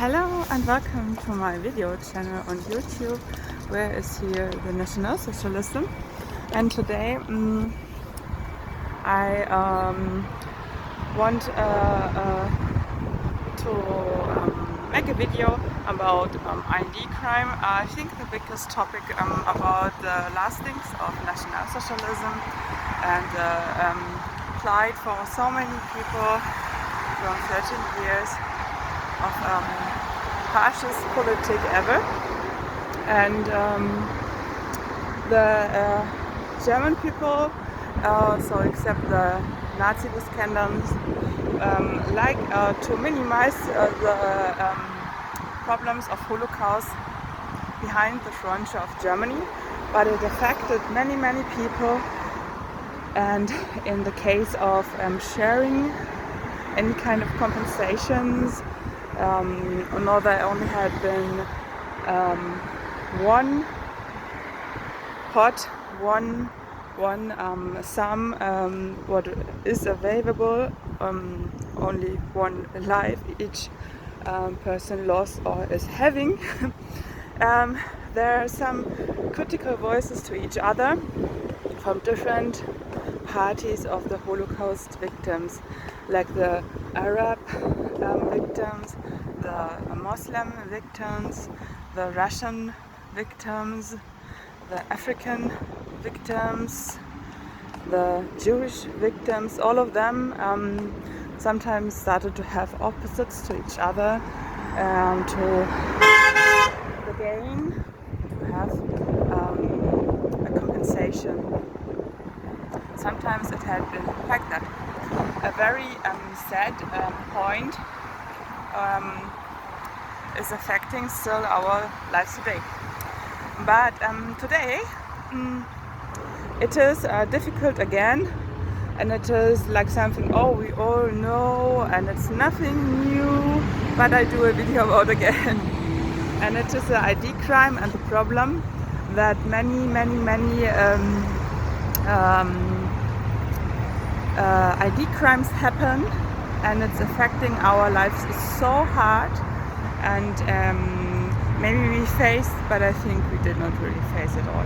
Hello and welcome to my video channel on YouTube, where is here the Nationalsocialsm. And today I want to make a video about ID crime. I think the biggest topic about the lastings of Nationalsocialism and plight for so many people from 13 years of harshest politic ever. And the German people, so except the Nazi descendants, like to minimize the problems of Holocaust behind the frontier of Germany, but it affected many people. And in the case of sharing any kind of compensations, although there only had been one pot, one sum, what is available, only one life each person lost or is having. There are some critical voices to each other from different parties of the Holocaust victims, like the Arab victims, the Muslim victims, the Russian victims, the African victims, the Jewish victims. All of them sometimes started to have opposites to each other, to gain, to have a compensation. Sometimes it had been like that. A very sad point is affecting still our lives today. But today it is difficult again, and it is like something, we all know, and it's nothing new, but I do a video about again. And it is the ID crime and the problem that many ID crimes happen, and it's affecting our lives so hard. And maybe we faced, but I think we did not really face it all.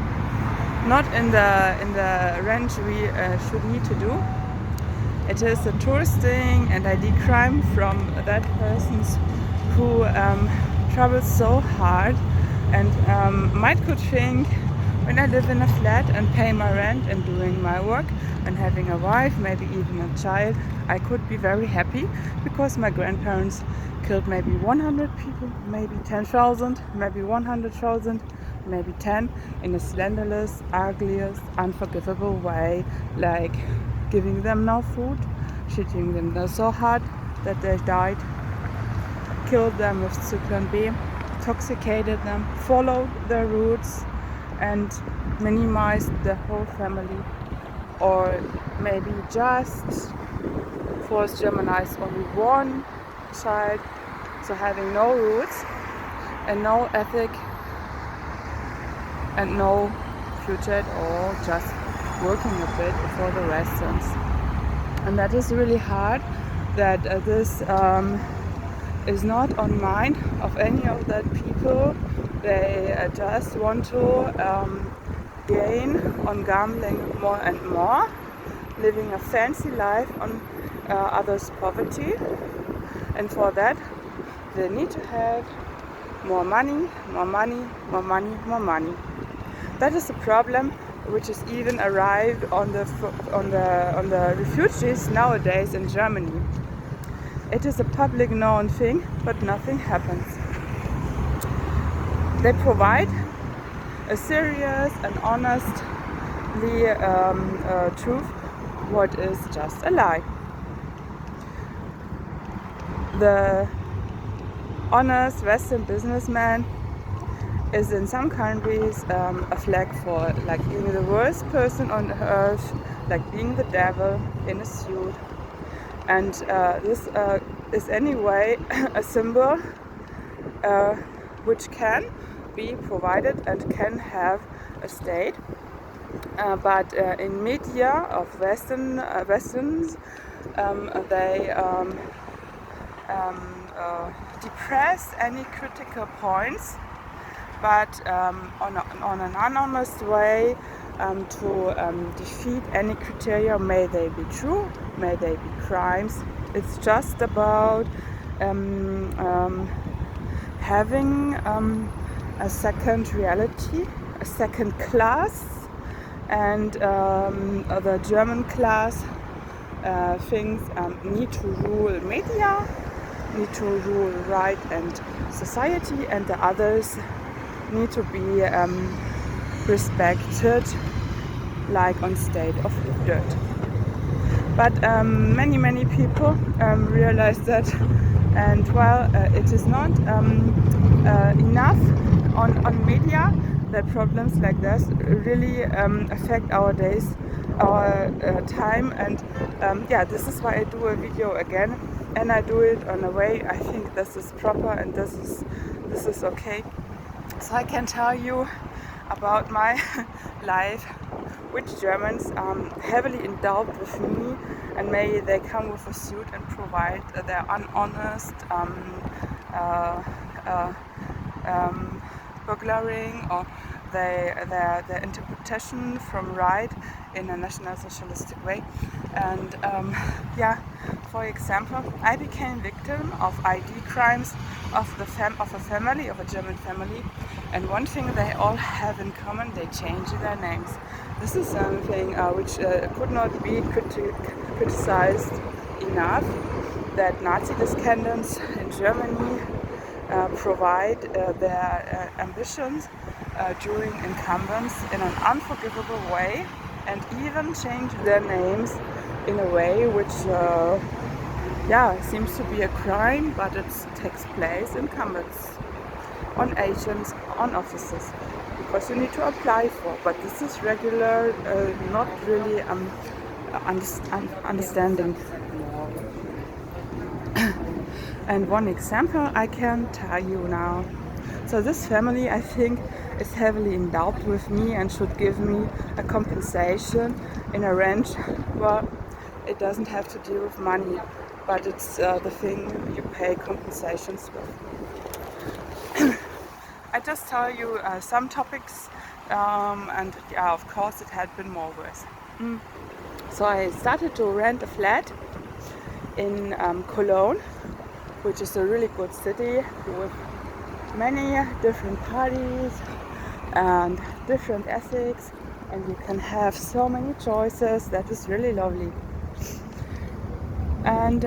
Not in the range we should need to do. It is a touristing and ID crime from that persons who travel so hard and might could think, when I live in a flat and pay my rent and doing my work and having a wife, maybe even a child, I could be very happy because my grandparents killed maybe 100 people, maybe 10,000, maybe 100,000, maybe 10, in a slanderless, ugliest, unforgivable way, like giving them no food, shooting them so hard that they died, killed them with Zyklon B, intoxicated them, followed their routes, and minimized the whole family, or maybe just forced Germanized only one child, so having no roots and no ethic and no future at all, just working a bit for the Westerns. And that is really hard, that this is not on mind of any of that people. They just want to gain on gambling more and more, living a fancy life on others' poverty, and for that they need to have more money. That is a problem which is even arrived on the refugees nowadays in Germany. It is a public known thing, but nothing happens. They provide a serious and honestly truth, what is just a lie. The honest Western businessman is in some countries a flag for like being the worst person on earth, like being the devil in a suit. And this is anyway a symbol which can be provided and can have a state. But in media of Westerns, they depress any critical points, but on an anonymous way, to defeat any criteria, may they be true, may they be crimes. It's just about having a second reality, a second class, and the German class thinks need to rule media, need to rule right and society, and the others need to be respected like on state of dirt. But many people realize that, and it is not enough on media that problems like this really affect our days, our time, and this is why I do a video again, and I do it on a way I think this is proper and this is okay, so I can tell you about my life, which Germans heavily endowed with me, and may they come with a suit and provide their unhonest burglaring or their interpretation from right in a Nationalsocialistic way. And for example, I became victim of ID crimes of a family, of a German family, and one thing they all have in common: they change their names. This is something which could not be criticized enough, that Nazi descendants in Germany provide their ambitions during incumbents in an unforgivable way, and even change their names in a way which seems to be a crime, but it takes place in incumbents, on agents, on offices, because you need to apply for. But this is regular, not really understanding. And one example I can tell you now. So this family, I think, is heavily endowed with me and should give me a compensation in a range. Well, it doesn't have to do with money, but it's the thing you pay compensations with. I just tell you some topics, and of course it had been more worse. So I started to rent a flat in Cologne, which is a really good city with many different parties and different ethics, and you can have so many choices. That is really lovely. And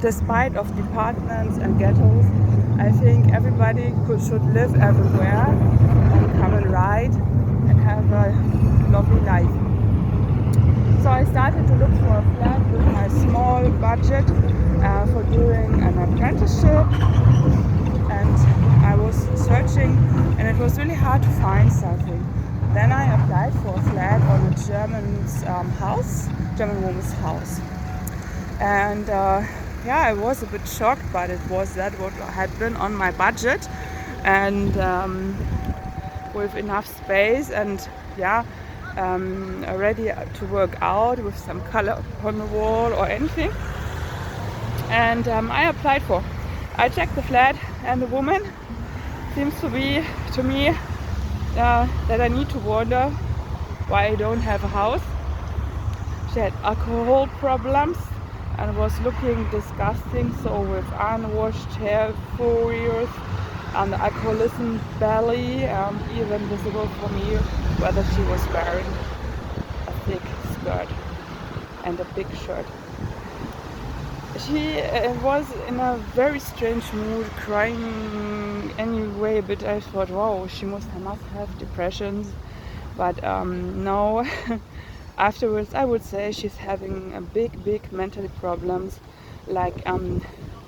despite of departments and ghettos, I think everybody should live everywhere and come and ride and have a lovely life. So I started to look for a flat with my small budget for doing an apprenticeship, and I was searching, and it was really hard to find something. Then I applied for a flat on a German woman's house, and I was a bit shocked, but it was that what had been on my budget, and with enough space, and ready to work out with some color on the wall or anything. And I applied for. I checked the flat, and the woman seems to be to me that I need to wonder why I don't have a house. She had alcohol problems and was looking disgusting, so with unwashed hair, furious, and the alcoholism belly, even visible for me whether she was wearing a thick skirt and a big shirt. She was in a very strange mood, crying anyway, but I thought, wow, she must have depressions. But no, afterwards I would say she's having a big mental problems, like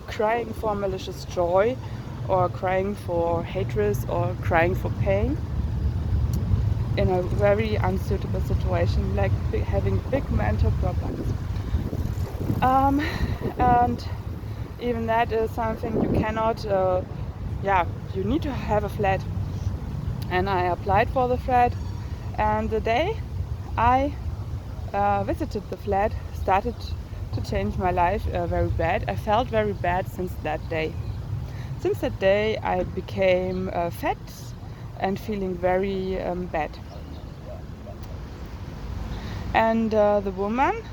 crying for malicious joy, or crying for hatred, or crying for pain in a very unsuitable situation, like having big mental problems. And even that is something you cannot, you need to have a flat. And I applied for the flat, and the day I visited the flat, started to change my life very bad. I felt very bad since that day. Since that day I became fat and feeling very bad. And the woman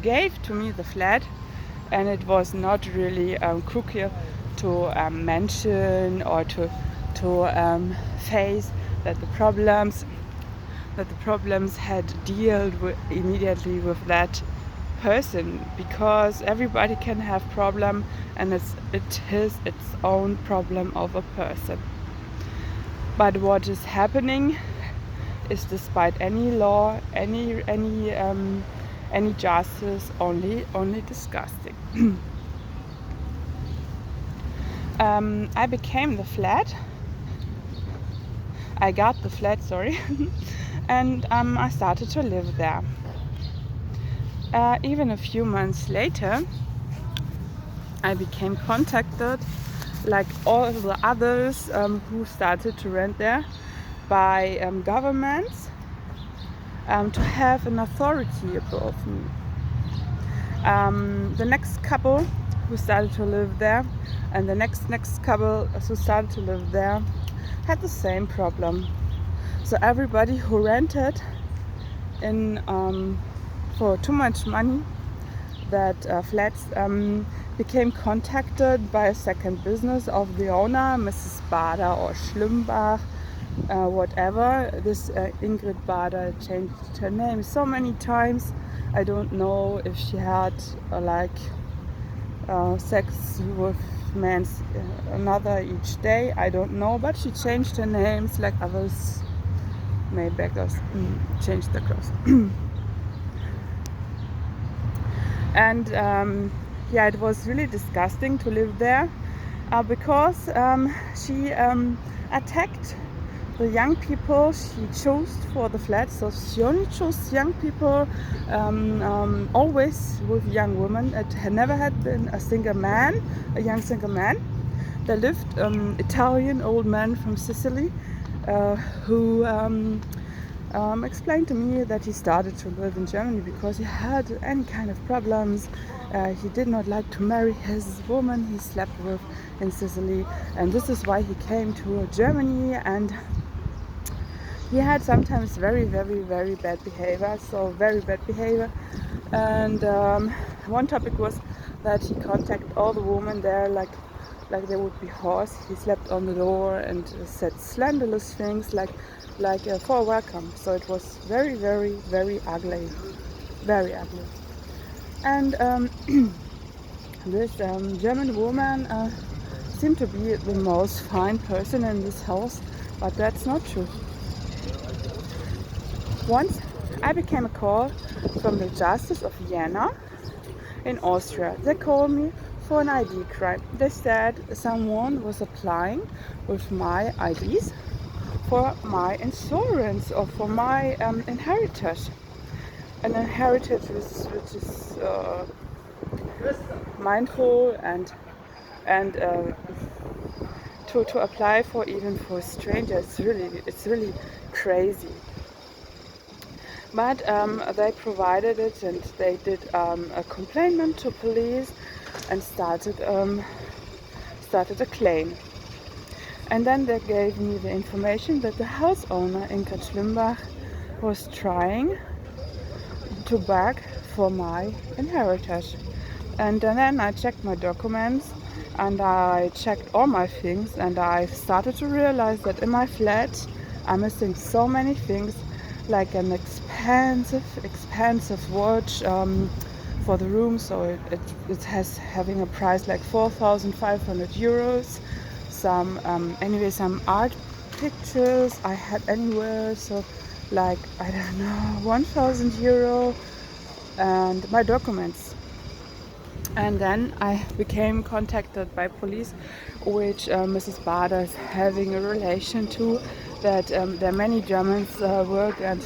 gave to me the flat, and it was not really cookie to mention or to face that the problems had dealt with immediately with that person, because everybody can have problem, and it is its own problem of a person. But what is happening is, despite any law, any justice, only disgusting. I became the flat. I got the flat, sorry, and I started to live there. Even a few months later, I became contacted, like all the others who started to rent there, by governments to have an authority above me. The next couple who started to live there, and the next couple who started to live there, had the same problem. So everybody who rented in for too much money that flats became contacted by a second business of the owner, Mrs. Bader or Schlimbach, whatever. This Ingrid Bader changed her name so many times. I don't know if she had sex with men another each day. I don't know, but she changed her names like others Maybeggers changed their clothes. And it was really disgusting to live there because she attacked the young people she chose for the flat. So she only chose young people, always with young women. It had never had been a young single man. There lived Italian old man from Sicily who explained to me that he started to live in Germany because he had any kind of problems. He did not like to marry his woman he slept with in Sicily, and this is why he came to Germany. And he had sometimes very, very, very bad behavior, and one topic was that he contacted all the women there like they would be horse. He slept on the door and said slanderous things like for a welcome. So it was very, very, very ugly, very ugly. And this German woman seemed to be the most fine person in this house, but that's not true. Once I became a call from the Justice of Vienna in Austria. They called me for an ID crime. They said someone was applying with my IDs for my insurance or for my inheritance. An inheritance which is mindful and to apply for, even for strangers. It's really crazy. But they provided it, and they did a complaint to police and started a claim. And then they gave me the information that the house owner, Ingrid Schlimbach, was trying to beg for my inheritance. And then I checked my documents and I checked all my things, and I started to realize that in my flat I'm missing so many things, like an expensive watch for the room. So it has having a price like 4,500 euros. Some art pictures I had anywhere, so like, I don't know, 1,000 euro, and my documents. And then I became contacted by police, which Mrs. Bader is having a relation to, that there are many Germans work, and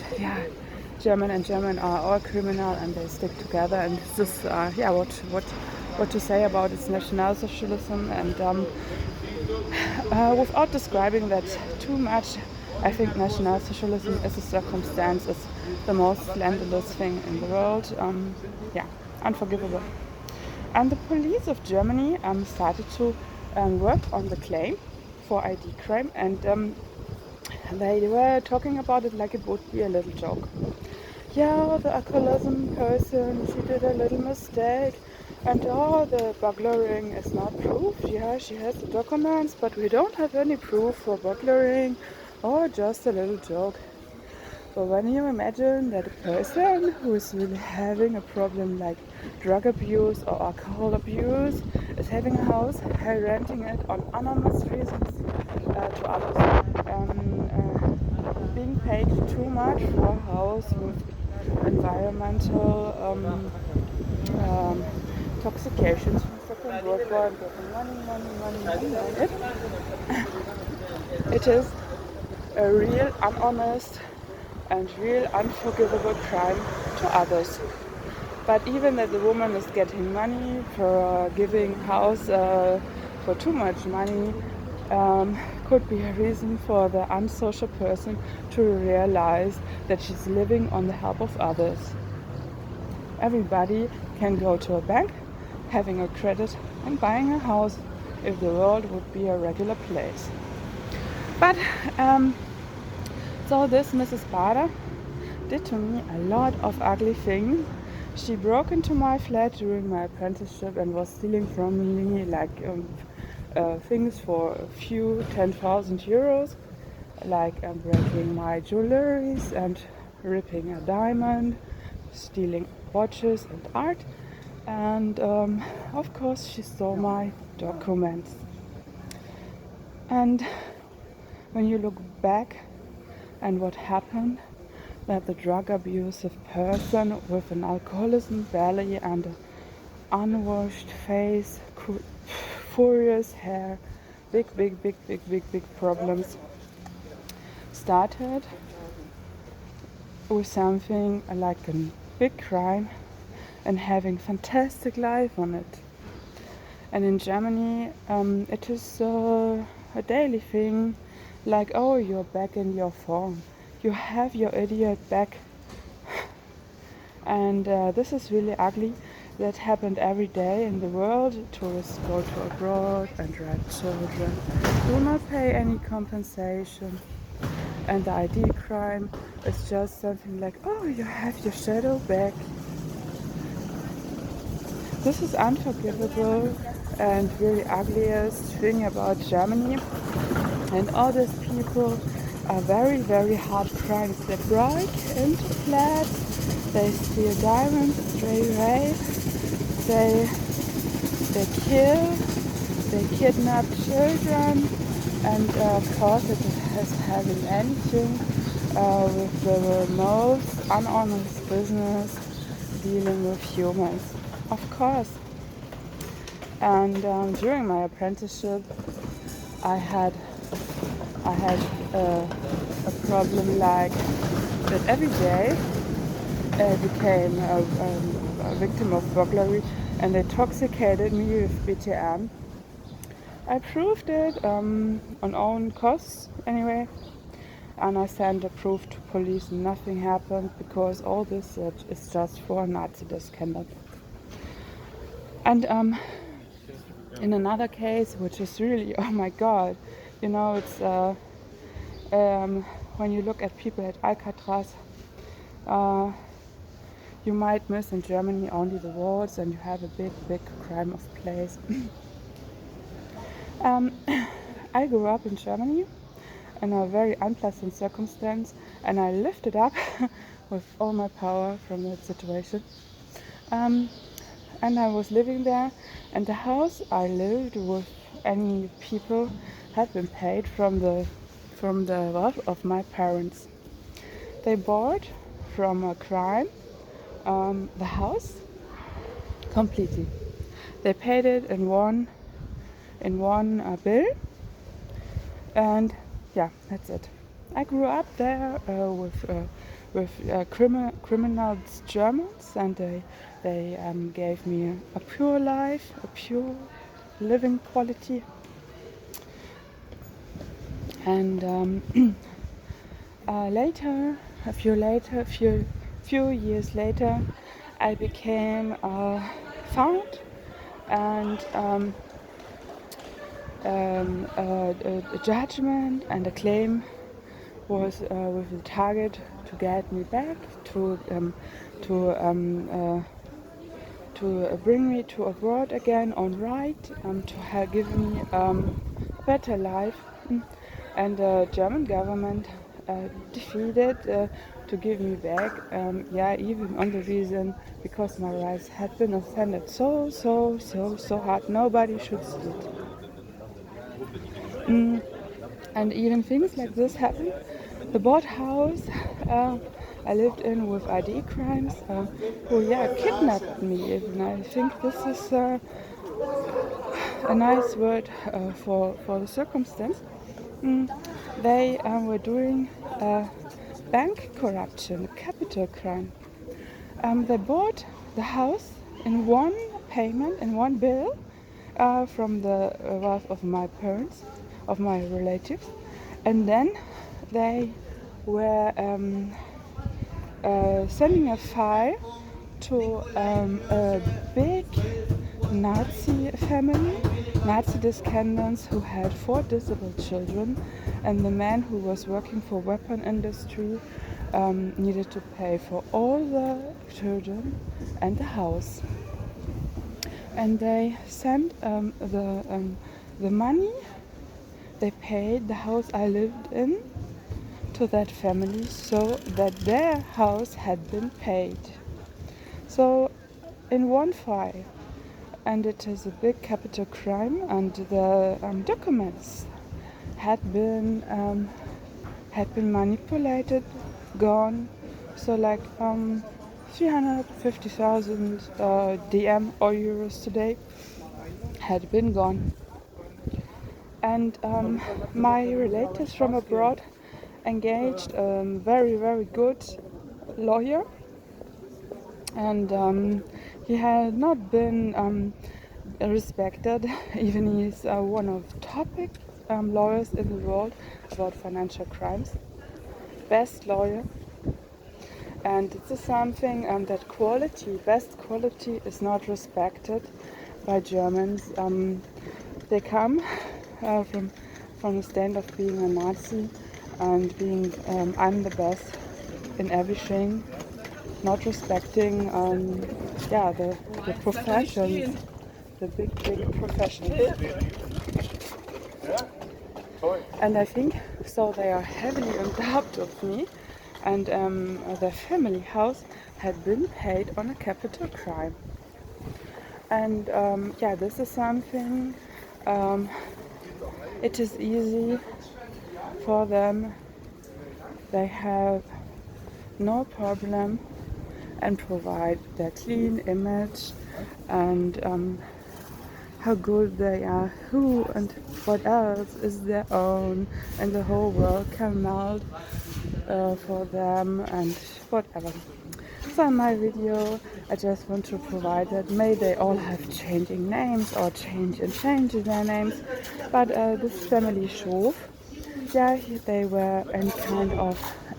German are all criminal and they stick together. And this is what to say about its Nationalsocialism. And without describing that too much, I think Nationalsocialism as a circumstance is the most slanderous thing in the world. Unforgivable. And the police of Germany started to work on the claim for ID crime, and they were talking about it like it would be a little joke. Yeah, the alcoholism person, she did a little mistake, and the burglaring is not proof. Yeah, she has the documents, but we don't have any proof for burglaring, or just a little joke. But when you imagine that a person who is really having a problem like drug abuse or alcohol abuse is having a house, renting it on anonymous reasons to others, being paid too much for a house with environmental intoxications from second world war and getting money on it, it is a real unhonest and real unforgivable crime to others. But even that the woman is getting money for giving house for too much money could be a reason for the unsocial person to realize that she's living on the help of others. Everybody can go to a bank, having a credit and buying a house if the world would be a regular place. But so this Mrs. Bader did to me a lot of ugly things. She broke into my flat during my apprenticeship and was stealing from me like things for a few 10,000 euros, like breaking my jewelries and ripping a diamond, stealing watches and art, and of course she stole my documents. And when you look back and what happened, that the drug abusive person with an alcoholism belly and an unwashed face, furious hair, big problems, started with something like a big crime and having fantastic life on it. And in Germany it is a daily thing, like, oh, you're back in your form, you have your idiot back. And this is really ugly. That happened every day in the world. Tourists go to abroad and drag children, do not pay any compensation. And the ID crime is just something like, oh, you have your shadow back. This is unforgivable and really ugliest thing about Germany. And all these people are very hard crimes. They break into flats, they steal diamonds straight away, they kill, they kidnap children, and of course it has having anything with the most unhonest business dealing with humans. Of course. And during my apprenticeship I had a problem like that every day I became a victim of burglary, and they intoxicated me with BTM. I proved it on own costs anyway, and I sent a proof to police. Nothing happened because all this is just for Nazi scandal. And in another case, which is really, oh my god, you know, it's when you look at people at Alcatraz, you might miss in Germany only the walls, and you have a big crime of place. I grew up in Germany in a very unpleasant circumstance, and I lifted up with all my power from that situation. And I was living there, and the house I lived with any people had been paid from the wealth of my parents. They bought from a crime the house completely. They paid it in one bill, and yeah, that's it. I grew up there with criminals Germans, and they gave me a pure life, a pure living quality. And later, a few years later, I became found and a judgment and a claim was with the target to get me back, to bring me to abroad again on right, to give me better life. And the German government defeated to give me back, even on the reason because my rights had been offended so hard. Nobody should see it. And even things like this happen. The board house I lived in with ID crimes, who kidnapped me even. I think this is a nice word for the circumstance. They were doing bank corruption, capital crime. They bought the house in one payment, in one bill, from the wealth of my parents, of my relatives, and then they were sending a file to a big Nazi family, Nazi descendants who had 4 disabled children, and the man who was working for weapon industry needed to pay for all the children and the house. And they sent the money they paid the house I lived in to that family so that their house had been paid. So in one file, and it is a big capital crime, and the documents had been manipulated, gone. So like 350,000 DM or euros today had been gone. And my relatives from abroad engaged a very good lawyer, and he had not been respected. Even he's one of the top lawyers in the world about financial crimes, best lawyer. And it's something that best quality is not respected by Germans. They come from the stand of being a Nazi and being I'm the best in everything, not respecting the professions, the big professions. And I think so they are heavily in debt of me, and their family house had been paid on a capital crime. And this is something, it is easy for them. They have no problem and provide their clean image and how good they are, who and what else is their own, and the whole world can melt for them and whatever. So in my video I just want to provide that may they all have changing names or change their names, but this family Schof, they were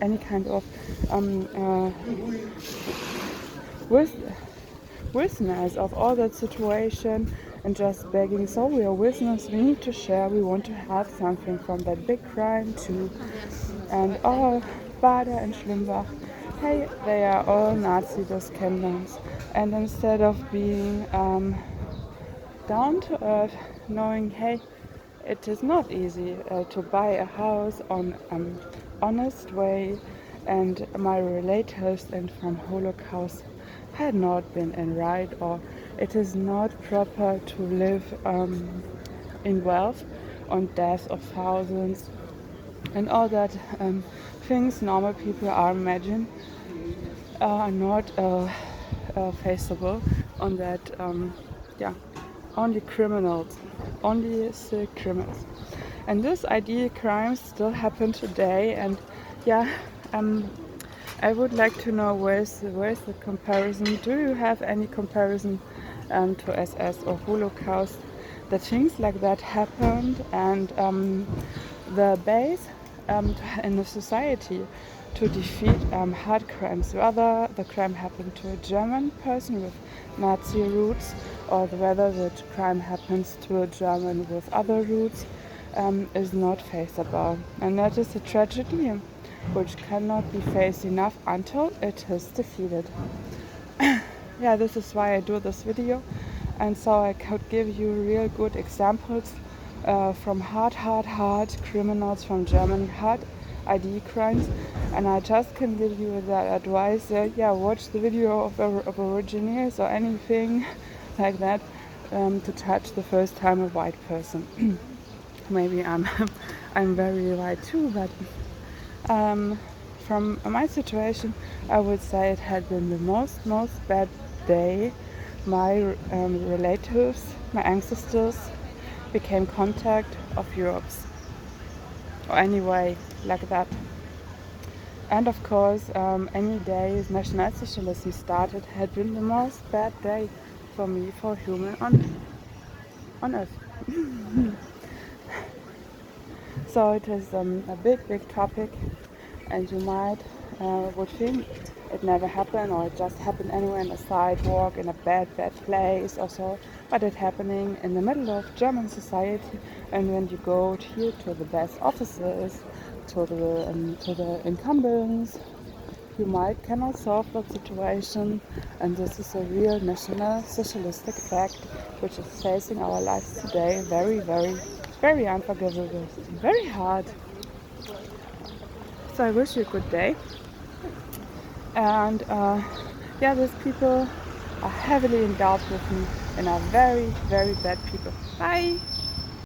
any kind of witness of all that situation and just begging, so we are witness, we need to share, we want to have something from that big crime too. And all Bader and Schlimbach, hey, they are all Nazi descendants, and instead of being down to earth, knowing, hey, it is not easy to buy a house on honest way, and my relatives and from Holocaust had not been in right, or it is not proper to live in wealth on death of thousands and all that things normal people are imagine are not faceable on that. Only criminals, only sick criminals. And this ID crimes still happen today, and I would like to know where's the comparison. Do you have any comparison to SS or Holocaust? That things like that happened, and the base in the society to defeat hate crimes, whether the crime happened to a German person with Nazi roots or whether the crime happens to a German with other roots, is not faceable. And that is a tragedy which cannot be faced enough until it is defeated. Yeah, this is why I do this video, and so I could give you real good examples from hard criminals from German hard ID crimes, and I just can give you that advice. Yeah, watch the video of Originals or anything like that to touch the first time a white person. Maybe I'm very white too, but from my situation, I would say it had been the most bad day. My relatives, my ancestors, became contact of Europe's, or anyway, like that. And of course, any day Nationalsocialism started had been the most bad day for me, for human on earth. So it is a big topic, and you might would think it never happened, or it just happened anywhere on the sidewalk in a bad place or so, but it's happening in the middle of German society. And when you go here to the best offices, to the incumbents, you might cannot solve that situation, and this is a real national socialistic fact which is facing our lives today. Very unforgivable, very hard. So I wish you a good day. And yeah, these people are heavily endowed with me and are very bad people. Bye!